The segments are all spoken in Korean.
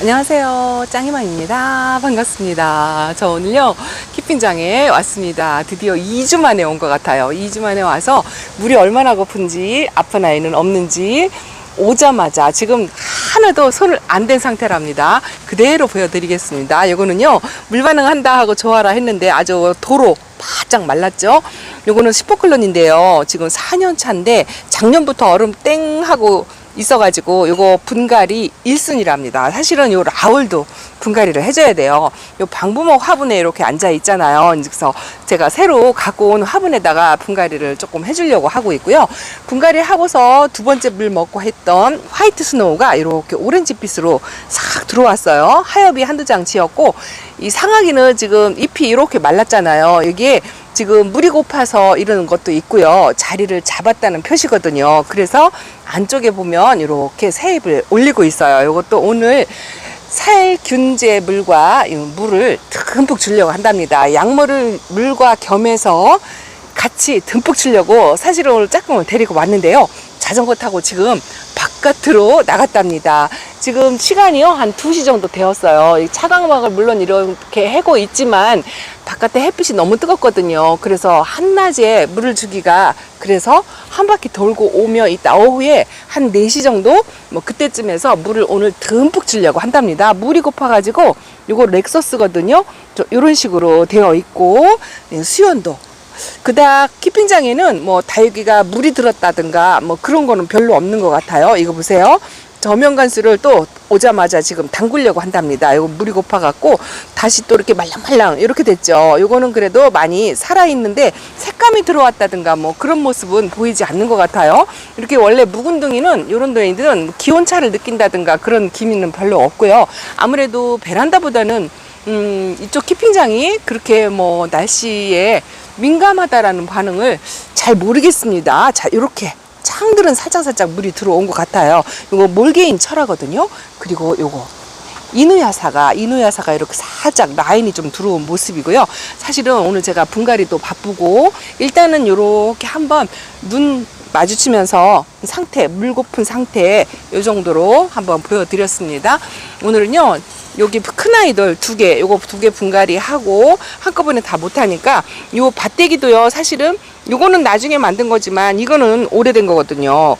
안녕하세요, 짱이맘입니다. 반갑습니다. 저 오늘요 키핑장에 왔습니다. 드디어 2주 만에 온 것 같아요. 2주 만에 와서 물이 얼마나 고픈지, 아픈 아이는 없는지 오자마자 지금 하나도 손을 안 댄 상태랍니다. 그대로 보여드리겠습니다. 요거는요 물 반응한다 하고 좋아라 했는데 아주 도로 바짝 말랐죠. 요거는 시포클론인데요, 지금 4년 차인데 작년부터 얼음 땡 하고 있어가지고 요거 분갈이 1순위랍니다. 사실은 요 라울도 분갈이를 해줘야 돼요. 요 방부목 화분에 이렇게 앉아 있잖아요. 그래서 제가 새로 갖고 온 화분에다가 분갈이를 조금 해주려고 하고 있고요. 분갈이 하고서 두 번째 물 먹고 했던 화이트 스노우가 이렇게 오렌지빛으로 싹 들어왔어요. 하엽이 한두 장 지었고, 이 상하기는 지금 잎이 이렇게 말랐잖아요. 이게 지금 물이 고파서 이러는 것도 있고요, 자리를 잡았다는 표시거든요. 그래서 안쪽에 보면 이렇게 새잎을 올리고 있어요. 이것도 오늘 살균제 물과 물을 듬뿍 주려고 한답니다. 약물을 물과 겸해서 같이 듬뿍 주려고 사실은 오늘 짝꿍을 데리고 왔는데요, 자전거 타고 지금 바깥으로 나갔답니다. 지금 시간이요 한 2시 정도 되었어요. 차광막을 물론 이렇게 해고 있지만 바깥에 햇빛이 너무 뜨겁거든요. 그래서 한낮에 물을 주기가, 그래서 한 바퀴 돌고 오며 이따 오후에 한 4시 정도 뭐 그때쯤에서 물을 오늘 듬뿍 주려고 한답니다. 물이 고파가지고 요거 렉서스거든요. 이런 식으로 되어 있고, 수연도 그닥 키핑장에는 뭐 다육이가 물이 들었다든가 뭐 그런 거는 별로 없는 것 같아요. 이거 보세요. 저면간수를 또 오자마자 지금 담그려고 한답니다. 이거 물이 고파갖고 다시 또 이렇게 말랑말랑 이렇게 됐죠. 이거는 그래도 많이 살아있는데 색감이 들어왔다든가 뭐 그런 모습은 보이지 않는 것 같아요. 이렇게 원래 묵은둥이는, 이런 동이들은 기온차를 느낀다든가 그런 기미는 별로 없고요. 아무래도 베란다보다는 이쪽 키핑장이 그렇게 뭐 날씨에 민감하다라는 반응을 잘 모르겠습니다. 자, 이렇게 창들은 살짝살짝 물이 들어온 것 같아요. 이거 몰개인 철화거든요. 그리고 요거 이누야사가 이렇게 살짝 라인이 좀 들어온 모습이고요. 사실은 오늘 제가 분갈이도 바쁘고 일단은 요렇게 한번 눈 마주치면서 상태, 물 고픈 상태 요 정도로 한번 보여드렸습니다. 오늘은요 여기 큰 아이들 2개, 요거 2개 분갈이 하고 한꺼번에 다 못하니까 요 밭대기도요, 사실은 요거는 나중에 만든 거지만 이거는 오래된 거거든요.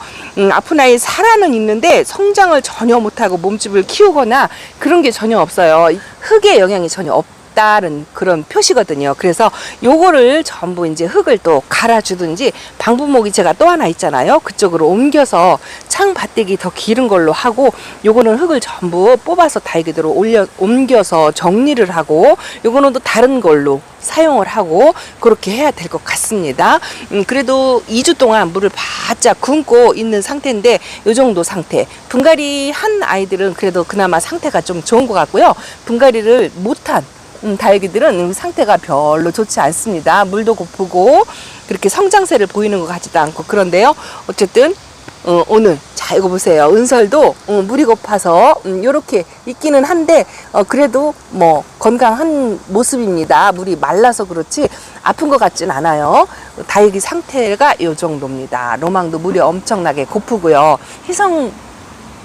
아픈 아이 살아는 있는데 성장을 전혀 못하고 몸집을 키우거나 그런 게 전혀 없어요. 흙의 영향이 전혀 없다는 그런 표시거든요. 그래서 요거를 전부 이제 흙을 또 갈아주든지, 방부목이 제가 또 하나 있잖아요. 그쪽으로 옮겨서 창 밭대기 더 기른 걸로 하고, 요거는 흙을 전부 뽑아서 다육이대로 옮겨서 정리를 하고, 요거는 또 다른 걸로 사용을 하고 그렇게 해야 될 것 같습니다. 그래도 2주 동안 물을 바짝 굶고 있는 상태인데 요 정도 상태. 분갈이 한 아이들은 그래도 그나마 상태가 좀 좋은 것 같고요. 분갈이를 못한 다육이들은 상태가 별로 좋지 않습니다. 물도 고프고 그렇게 성장세를 보이는 것 같지도 않고 그런데요. 어쨌든 오늘 자 이거 보세요. 은설도 물이 고파서 요렇게 있기는 한데 그래도 뭐 건강한 모습입니다. 물이 말라서 그렇지 아픈 것 같진 않아요. 다육이 상태가 요 정도입니다. 로망도 물이 엄청나게 고프고요. 희성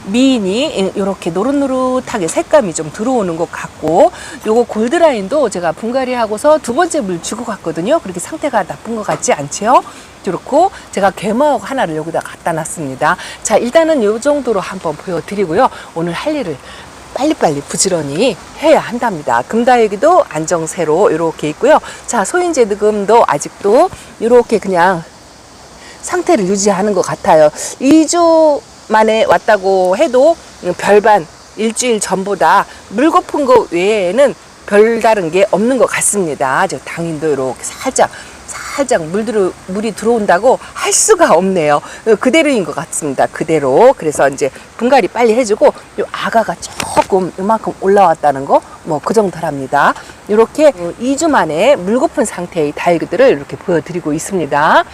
미인이 이렇게 노릇노릇하게 색감이 좀 들어오는 것 같고, 요거 골드라인도 제가 분갈이 하고서 2번째 물 주고 갔거든요. 그렇게 상태가 나쁜 것 같지 않죠? 그렇고 제가 개마옥 하나를 여기다 갖다 놨습니다. 자, 일단은 요 정도로 한번 보여드리고요. 오늘 할 일을 빨리빨리 부지런히 해야 한답니다. 금다육이도 안정세로 이렇게 있고요. 자, 소인제 늑음도 아직도 이렇게 그냥 상태를 유지하는 것 같아요. 2주 만에 왔다고 해도 별반 일주일 전보다 물 고픈 거 외에는 별다른 게 없는 것 같습니다. 저 당인도 이렇게 살짝 물이 들어온다고 할 수가 없네요. 그대로인 것 같습니다. 그대로. 그래서 이제 분갈이 빨리 해주고, 요 아가가 조금 이만큼 올라왔다는 거 뭐 그 정도랍니다. 이렇게 2주 만에 물 고픈 상태의 다육이들을 이렇게 보여드리고 있습니다.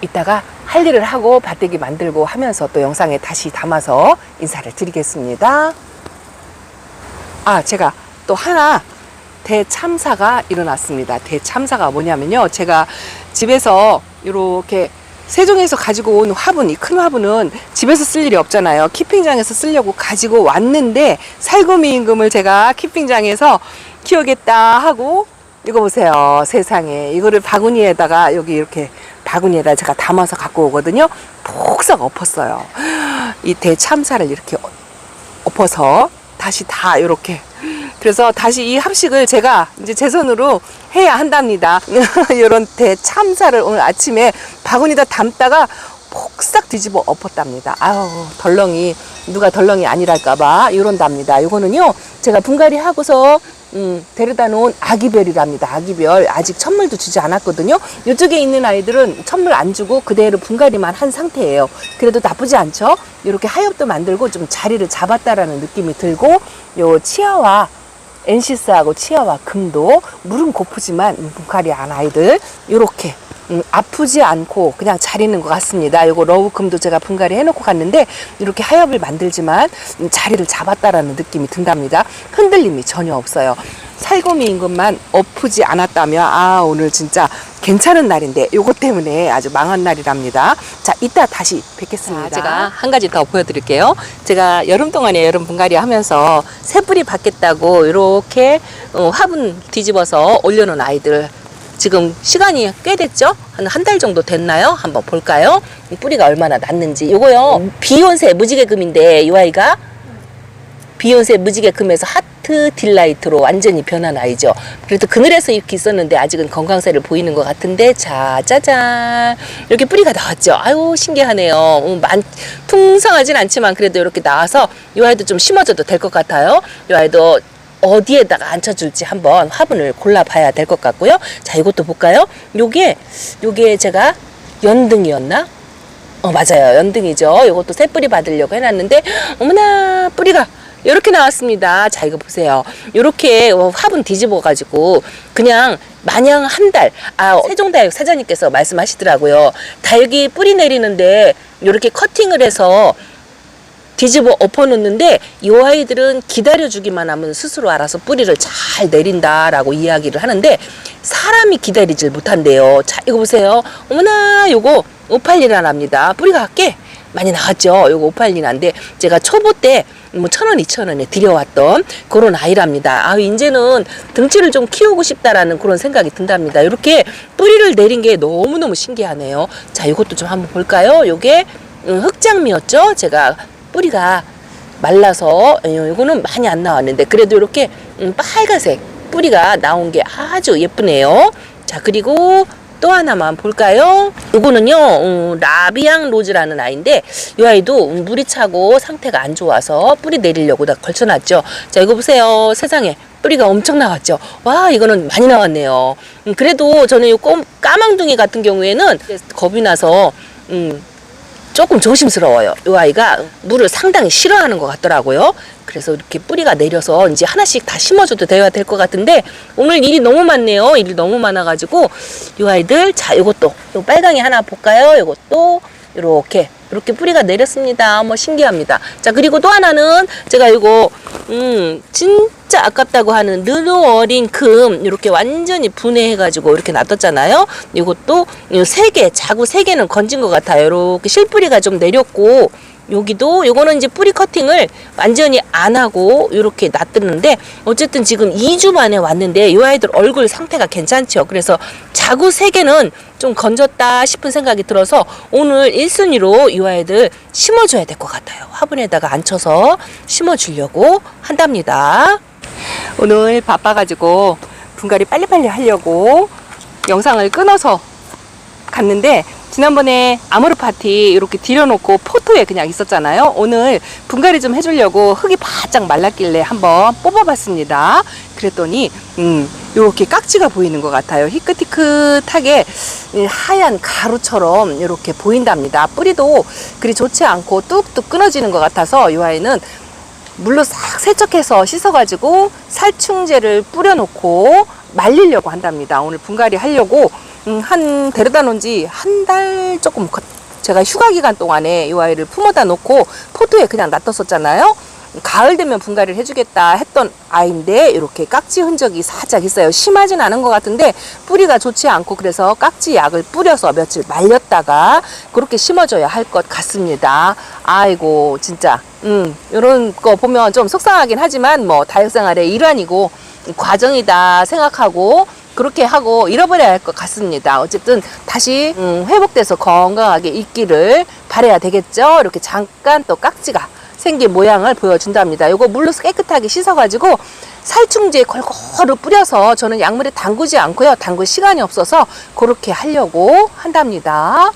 이따가 할 일을 하고 밭대기 만들고 하면서 또 영상에 다시 담아서 인사를 드리겠습니다. 아, 제가 또 하나 대참사가 일어났습니다. 대참사가 뭐냐면요, 제가 집에서 이렇게 세종에서 가지고 온 화분, 이 큰 화분은 집에서 쓸 일이 없잖아요. 키핑장에서 쓰려고 가지고 왔는데 살구미 임금을 제가 키핑장에서 키우겠다 하고 이거 보세요. 세상에. 이거를 바구니에다가 여기 이렇게 바구니에다 제가 담아서 갖고 오거든요. 폭삭 엎었어요. 이 대참사를 이렇게 엎어서 다시 다 이렇게. 그래서 다시 이 합식을 제가 이제 제 손으로 해야 한답니다. 이런 대참사를 오늘 아침에 바구니에다 담다가 폭삭 뒤집어 엎었답니다. 아유, 덜렁이, 누가 덜렁이 아니랄까봐 이런답니다. 이거는요, 제가 분갈이 하고서 데려다 놓은 아기별이랍니다. 아기별. 아직 천물도 주지 않았거든요. 이쪽에 있는 아이들은 천물 안 주고 그대로 분갈이만 한 상태예요. 그래도 나쁘지 않죠? 이렇게 하엽도 만들고 좀 자리를 잡았다라는 느낌이 들고, 요 치아와 엔시스하고 치아와 금도 물은 고프지만 분갈이 한 아이들 요렇게 아프지 않고 그냥 잘 있는 것 같습니다. 요거 러브금도 제가 분갈이 해놓고 갔는데 이렇게 하엽을 만들지만 자리를 잡았다라는 느낌이 든답니다. 흔들림이 전혀 없어요. 살구미 임금만 엎지 않았다면 아, 오늘 진짜 괜찮은 날인데 요것 때문에 아주 망한 날이랍니다. 자, 이따 다시 뵙겠습니다. 제가 한 가지 더 보여드릴게요. 제가 여름 동안에 여름 분갈이 하면서 새뿌리 받겠다고 이렇게 화분 뒤집어서 올려놓은 아이들, 지금 시간이 꽤 됐죠? 한 달 정도 됐나요? 한번 볼까요? 뿌리가 얼마나 났는지. 요거요, 비욘세 무지개금인데 이 아이가 비욘세 무지개금에서 하트 딜라이트로 완전히 변한 아이죠. 그래도 그늘에서 이렇게 있었는데 아직은 건강세를 보이는 것 같은데, 자, 짜잔, 이렇게 뿌리가 나왔죠. 아유, 신기하네요. 풍성하진 않지만 그래도 이렇게 나와서 이 아이도 좀 심어줘도 될 것 같아요. 이 아이도 어디에다가 앉혀줄지 한번 화분을 골라봐야 될 것 같고요. 자, 이것도 볼까요? 요게 제가 연등이었나? 맞아요. 연등이죠. 이것도 새뿌리 받으려고 해놨는데 어머나, 뿌리가 이렇게 나왔습니다. 자, 이거 보세요. 이렇게 화분 뒤집어가지고 그냥 마냥 한 달, 세종다육 사장님께서 말씀하시더라고요. 달기 뿌리 내리는데 이렇게 커팅을 해서 뒤집어 엎어놓는데 이 아이들은 기다려주기만 하면 스스로 알아서 뿌리를 잘 내린다라고 이야기를 하는데 사람이 기다리질 못한대요. 자, 이거 보세요. 어머나, 요거 오팔리나랍니다. 뿌리가 꽤 많이 나왔죠. 요거 오팔리나인데 제가 초보 때 뭐 1,000원, 2,000원에 들여왔던 그런 아이랍니다. 이제는 등치를 좀 키우고 싶다라는 그런 생각이 든답니다. 이렇게 뿌리를 내린 게 너무너무 신기하네요. 자, 이것도 좀 한번 볼까요? 요게 흑장미였죠. 제가 뿌리가 말라서 이거는 많이 안 나왔는데 그래도 이렇게 빨간색 뿌리가 나온 게 아주 예쁘네요. 자, 그리고 또 하나만 볼까요? 이거는요, 라비앙 로즈라는 아이인데 이 아이도 물이 차고 상태가 안 좋아서 뿌리 내리려고 다 걸쳐놨죠. 자, 이거 보세요. 세상에 뿌리가 엄청 나왔죠. 와, 이거는 많이 나왔네요. 그래도 저는 이 까망둥이 같은 경우에는 겁이 나서 조금 조심스러워요. 이 아이가 물을 상당히 싫어하는 것 같더라고요. 그래서 이렇게 뿌리가 내려서 이제 하나씩 다 심어줘도 돼야 될 것 같은데 오늘 일이 너무 많네요. 일이 너무 많아가지고 이 아이들, 자, 이것도 요 빨강이 하나 볼까요? 이것도 이렇게 뿌리가 내렸습니다. 신기합니다. 자, 그리고 또 하나는 제가 이거 진짜 아깝다고 하는 르누어린 금 이렇게 완전히 분해해가지고 이렇게 놔뒀잖아요. 이것도 자구 3개는 건진 것 같아요. 이렇게 실뿌리가 좀 내렸고 여기도 요거는 이제 뿌리 커팅을 완전히 안 하고 이렇게 놔두는데 어쨌든 지금 2주 만에 왔는데 이 아이들 얼굴 상태가 괜찮죠. 그래서 자구 3개는 좀 건졌다 싶은 생각이 들어서 오늘 1순위로 이 아이들 심어줘야 될 것 같아요. 화분에다가 앉혀서 심어주려고 한답니다. 오늘 바빠가지고 분갈이 빨리빨리 하려고 영상을 끊어서 갔는데 지난번에 아모르 파티 이렇게 들여놓고 포토에 그냥 있었잖아요. 오늘 분갈이 좀 해주려고 흙이 바짝 말랐길래 한번 뽑아봤습니다. 그랬더니 이렇게 깍지가 보이는 것 같아요. 희끗희끗하게 하얀 가루처럼 이렇게 보인답니다. 뿌리도 그리 좋지 않고 뚝뚝 끊어지는 것 같아서 이 아이는 물로 싹 세척해서 씻어가지고 살충제를 뿌려놓고 말리려고 한답니다. 오늘 분갈이 하려고 데려다 놓은 지 한 달 조금 제가 휴가 기간 동안에 이 아이를 품어다 놓고 포토에 그냥 놔뒀었잖아요. 가을 되면 분갈이를 해주겠다 했던 아이인데 이렇게 깍지 흔적이 살짝 있어요. 심하진 않은 것 같은데 뿌리가 좋지 않고 그래서 깍지 약을 뿌려서 며칠 말렸다가 그렇게 심어줘야 할 것 같습니다. 아이고 진짜 이런 거 보면 좀 속상하긴 하지만 뭐 다육생활의 일환이고 과정이다 생각하고 그렇게 하고 잃어버려야 할 것 같습니다. 어쨌든 다시 회복돼서 건강하게 있기를 바라야 되겠죠. 이렇게 잠깐 또 깍지가 생긴 모양을 보여준답니다. 이거 물로 깨끗하게 씻어가지고 살충제 골고루 뿌려서 저는 약물에 담그지 않고요. 담글 시간이 없어서 그렇게 하려고 한답니다.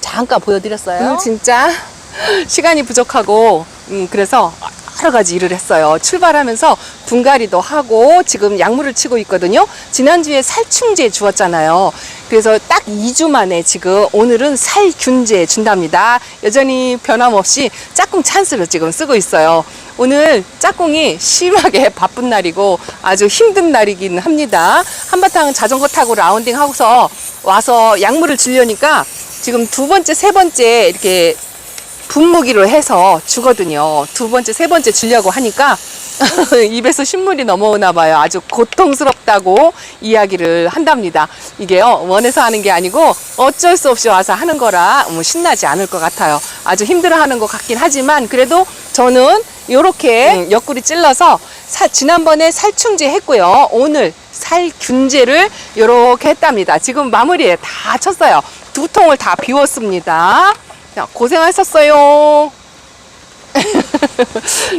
잠깐 보여드렸어요. 진짜 시간이 부족하고 그래서 여러 가지 일을 했어요. 출발하면서 분갈이도 하고 지금 약물을 치고 있거든요. 지난주에 살충제 주었잖아요. 그래서 딱 2주 만에 지금 오늘은 살균제 준답니다. 여전히 변함없이 짝꿍 찬스를 지금 쓰고 있어요. 오늘 짝꿍이 심하게 바쁜 날이고 아주 힘든 날이긴 합니다. 한바탕 자전거 타고 라운딩 하고서 와서 약물을 주려니까 지금 두 번째, 세 번째 이렇게 분무기로 해서 주거든요. 두 번째, 세 번째 주려고 하니까 입에서 신물이 넘어오나 봐요. 아주 고통스럽다고 이야기를 한답니다. 이게요, 원해서 하는 게 아니고 어쩔 수 없이 와서 하는 거라 신나지 않을 것 같아요. 아주 힘들어하는 것 같긴 하지만 그래도 저는 이렇게 옆구리 찔러서 지난번에 살충제 했고요. 오늘 살균제를 이렇게 했답니다. 지금 마무리에 다 쳤어요. 두 통을 다 비웠습니다. 자, 고생하셨어요.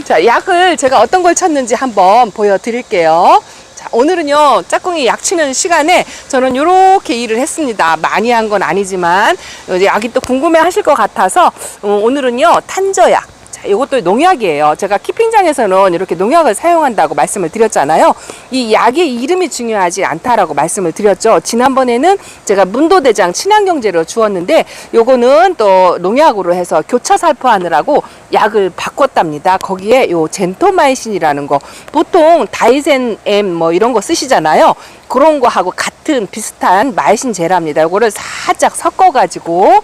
자, 약을 제가 어떤 걸 쳤는지 한번 보여드릴게요. 자, 오늘은요, 짝꿍이 약 치는 시간에 저는 이렇게 일을 했습니다. 많이 한 건 아니지만, 약이 또 궁금해 하실 것 같아서, 오늘은요, 탄저약. 이것도 농약이에요. 제가 키핑장에서는 이렇게 농약을 사용한다고 말씀을 드렸잖아요. 이 약의 이름이 중요하지 않다라고 말씀을 드렸죠. 지난번에는 제가 문도대장 친환경제로 주었는데 요거는 또 농약으로 해서 교차 살포하느라고 약을 바꿨답니다. 거기에 요 젠토마이신이라는 거, 보통 다이센 M 뭐 이런 거 쓰시잖아요. 그런 거하고 같은 비슷한 마이신제랍니다. 요거를 살짝 섞어 가지고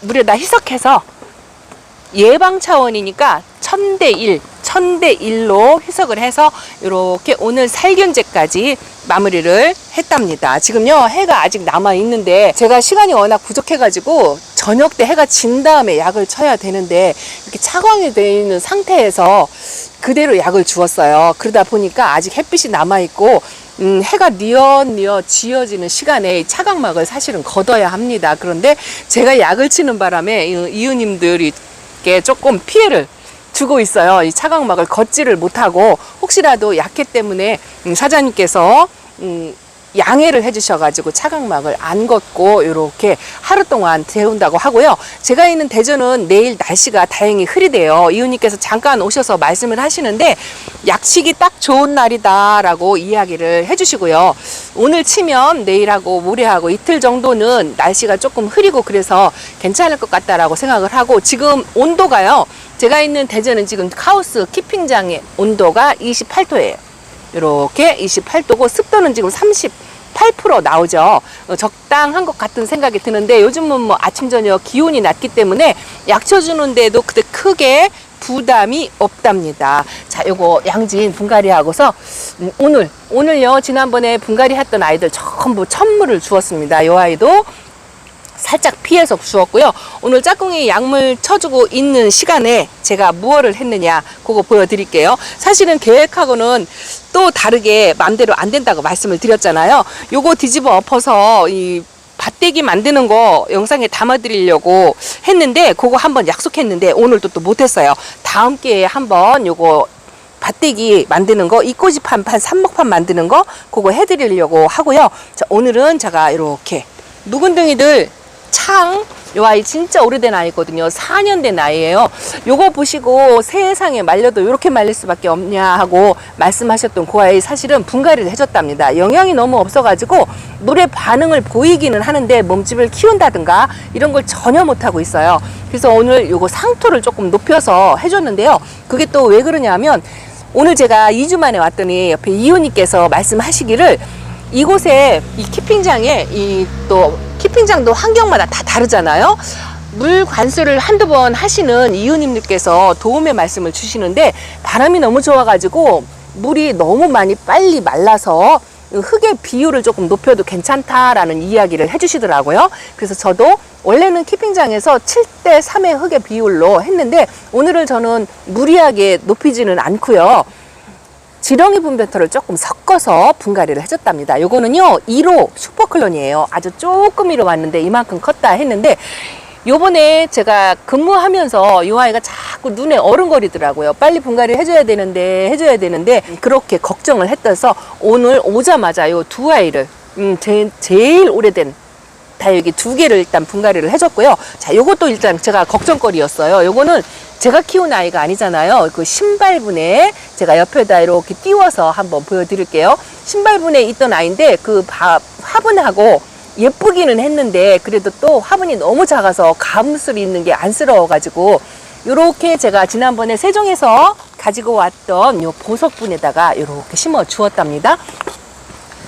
물에다 희석해서 예방 차원이니까 1000대1로 희석을 해서 이렇게 오늘 살균제까지 마무리를 했답니다. 지금요, 해가 아직 남아 있는데 제가 시간이 워낙 부족해 가지고 저녁 때 해가 진 다음에 약을 쳐야 되는데 이렇게 차광이 되어 있는 상태에서 그대로 약을 주었어요. 그러다 보니까 아직 햇빛이 남아 있고 해가 뉘엿뉘엿 지어지는 시간에 차광막을 사실은 걷어야 합니다. 그런데 제가 약을 치는 바람에 이웃님들이 조금 피해를 주고 있어요. 이 차광막을 걷지를 못하고 혹시라도 약해 때문에 사장님께서 양해를 해주셔가지고 차광막을 안 걷고 이렇게 하루 동안 재운다고 하고요. 제가 있는 대전은 내일 날씨가 다행히 흐리대요. 이웃님께서 잠깐 오셔서 말씀을 하시는데 약치기 딱 좋은 날이다 라고 이야기를 해주시고요. 오늘 치면 내일하고 모레하고 이틀 정도는 날씨가 조금 흐리고 그래서 괜찮을 것 같다라고 생각을 하고, 지금 온도가요, 제가 있는 대전은 지금 카우스 키핑장의 온도가 28도예요. 이렇게 28도고 습도는 지금 38% 나오죠. 적당한 것 같은 생각이 드는데 요즘은 뭐 아침 저녁 기온이 낮기 때문에 약 쳐주는데도 그때 크게 부담이 없답니다. 자, 요거 양진 분갈이 하고서 오늘요, 지난번에 분갈이 했던 아이들 전부 천물을 주었습니다. 요 아이도 살짝 피해서 주었고요. 오늘 짝꿍이 약물 쳐주고 있는 시간에 제가 무엇을 했느냐 그거 보여드릴게요. 사실은 계획하고는 또 다르게 마음대로 안 된다고 말씀을 드렸잖아요. 요거 뒤집어 엎어서 이 밭대기 만드는 거 영상에 담아드리려고 했는데 그거 한번 약속했는데 오늘도 또 못했어요. 다음 기회에 한번 요거 밭대기 만드는 거, 이꼬집 한판, 삽목판 만드는 거 그거 해드리려고 하고요. 자, 오늘은 제가 이렇게 묵은둥이들 요 아이 진짜 오래된 아이거든요. 4년 된 아이예요. 요거 보시고 세상에 말려도 이렇게 말릴 수밖에 없냐 하고 말씀하셨던 그 아이 사실은 분갈이를 해줬답니다. 영양이 너무 없어가지고 물의 반응을 보이기는 하는데 몸집을 키운다든가 이런 걸 전혀 못하고 있어요. 그래서 오늘 요거 상토를 조금 높여서 해줬는데요. 그게 또 왜 그러냐면 오늘 제가 2주 만에 왔더니 옆에 이호님께서 말씀하시기를 이곳에 이 키핑장에 또 키핑장도 환경마다 다 다르잖아요. 물 관수를 한두 번 하시는 이웃님들께서 도움의 말씀을 주시는데 바람이 너무 좋아가지고 물이 너무 많이 빨리 말라서 흙의 비율을 조금 높여도 괜찮다라는 이야기를 해주시더라고요. 그래서 저도 원래는 키핑장에서 7대 3의 흙의 비율로 했는데 오늘은 저는 무리하게 높이지는 않고요. 지렁이 분변토를 조금 섞어서 분갈이를 해줬답니다. 요거는요 1호 슈퍼클론이에요. 아주 조금 위로 왔는데 이만큼 컸다 했는데 요번에 제가 근무하면서 이 아이가 자꾸 눈에 어른거리더라고요. 빨리 분갈이를 해줘야 되는데 그렇게 걱정을 했어서 오늘 오자마자 요 두 아이를 제일 오래된 다육이 2개를 일단 분갈이를 해줬고요. 자, 요것도 일단 제가 걱정거리였어요. 요거는 제가 키운 아이가 아니잖아요. 그 신발분에 제가 옆에다 이렇게 띄워서 한번 보여드릴게요. 신발분에 있던 아이인데 그 화분하고 예쁘기는 했는데 그래도 또 화분이 너무 작아서 가무술이 있는 게 안쓰러워가지고 요렇게 제가 지난번에 세종에서 가지고 왔던 요 보석분에다가 요렇게 심어 주었답니다.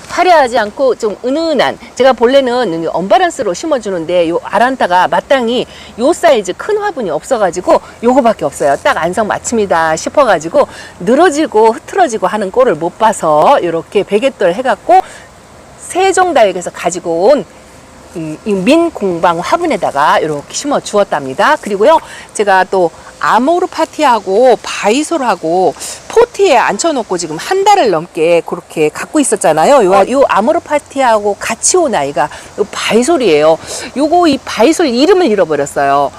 화려하지 않고 좀 은은한, 제가 본래는 언바란스로 심어주는데 요 아란타가 마땅히 요 사이즈 큰 화분이 없어가지고 요거밖에 없어요. 딱 안성맞춤이다 싶어가지고 늘어지고 흐트러지고 하는 꼴을 못 봐서 요렇게 베갯돌 해갖고 세종다육에서 가지고 온 민공방 화분에다가 이렇게 심어 주었답니다. 그리고요, 제가 또 아모르파티하고 바이솔하고 포트에 앉혀놓고 지금 한 달을 넘게 그렇게 갖고 있었잖아요. 요 아모르파티하고 같이 온 아이가 요 바이솔이에요. 요거 이 바이솔 이름을 잃어버렸어요.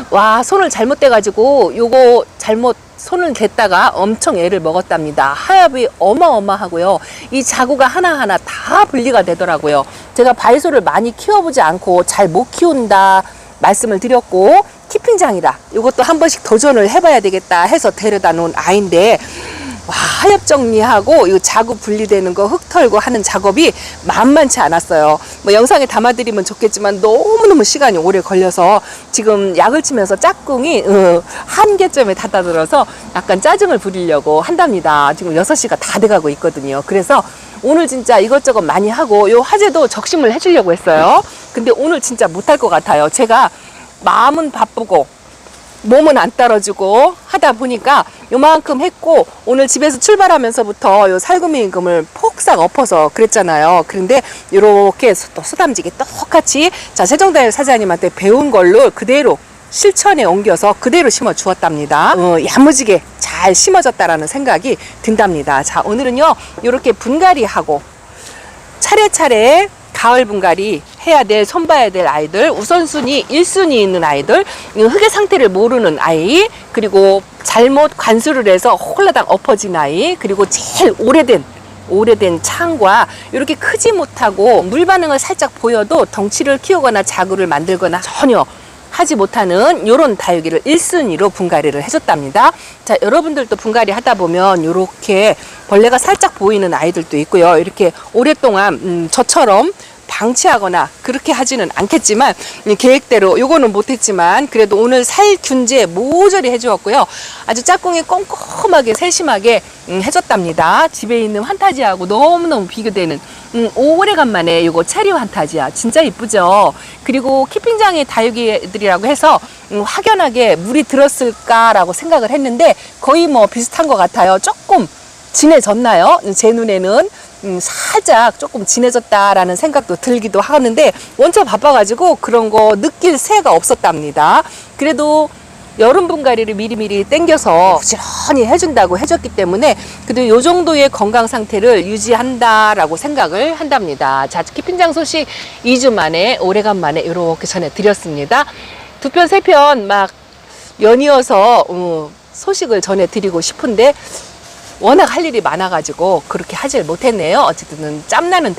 와, 손을 잘못대가지고 요거 잘못 손을 댔다가 엄청 애를 먹었답니다. 하엽이 어마어마하고요. 이 자구가 하나하나 다 분리가 되더라고요. 제가 바이솔을 많이 키워보지 않고 잘 못 키운다 말씀을 드렸고, 키핑장이라 이것도 한 번씩 도전을 해봐야 되겠다 해서 데려다 놓은 아이인데, 와, 하엽 정리하고 이 자구 분리되는 거 흙 털고 하는 작업이 만만치 않았어요. 뭐 영상에 담아드리면 좋겠지만 너무너무 시간이 오래 걸려서 지금 약을 치면서 짝꿍이 한계점에 다다들어서 약간 짜증을 부리려고 한답니다. 지금 6시가 다 돼가고 있거든요. 그래서 오늘 진짜 이것저것 많이 하고 요 화재도 적심을 해주려고 했어요. 근데 오늘 진짜 못할 것 같아요. 제가 마음은 바쁘고 몸은 안 따라주고 하다 보니까 요만큼 했고, 오늘 집에서 출발하면서부터 요 살구미 임금을 폭삭 엎어서 그랬잖아요. 그런데 요렇게 또 수담지게 똑같이 자 세종다육 사장님한테 배운 걸로 그대로 실천에 옮겨서 그대로 심어 주었답니다. 야무지게 잘 심어졌다라는 생각이 든답니다. 자, 오늘은요 요렇게 분갈이하고 차례차례 가을 분갈이 해야 될, 손봐야 될 아이들, 우선순위 1순위 있는 아이들, 흙의 상태를 모르는 아이, 그리고 잘못 관수를 해서 홀라당 엎어진 아이, 그리고 제일 오래된 창과 이렇게 크지 못하고 물 반응을 살짝 보여도 덩치를 키우거나 자구를 만들거나 전혀 하지 못하는 요런 다육이를 1순위로 분갈이를 해줬답니다. 자, 여러분들도 분갈이 하다 보면 요렇게 벌레가 살짝 보이는 아이들도 있고요. 이렇게 오랫동안 저처럼 방치하거나 그렇게 하지는 않겠지만 계획대로 요거는 못했지만 그래도 오늘 살균제 모조리 해주었고요. 아주 짝꿍이 꼼꼼하게 세심하게 해줬답니다. 집에 있는 환타지하고 너무너무 비교되는 오래간만에 요거 체리 환타지야 진짜 이쁘죠. 그리고 키핑장의 다육이들이라고 해서 확연하게 물이 들었을까라고 생각을 했는데 거의 뭐 비슷한 것 같아요. 조금 진해졌나요? 제 눈에는 살짝 조금 진해졌다라는 생각도 들기도 하는데 원체 바빠가지고 그런 거 느낄 새가 없었답니다. 그래도 여름 분갈이를 미리미리 땡겨서 부지런히 해준다고 해줬기 때문에 그래도 요 정도의 건강 상태를 유지한다라고 생각을 한답니다. 자, 키핑장 소식 2주 만에 오래간만에 이렇게 전해드렸습니다. 2편 3편 막 연이어서 소식을 전해드리고 싶은데 워낙 할 일이 많아가지고 그렇게 하질 못했네요. 어쨌든 짬나는 데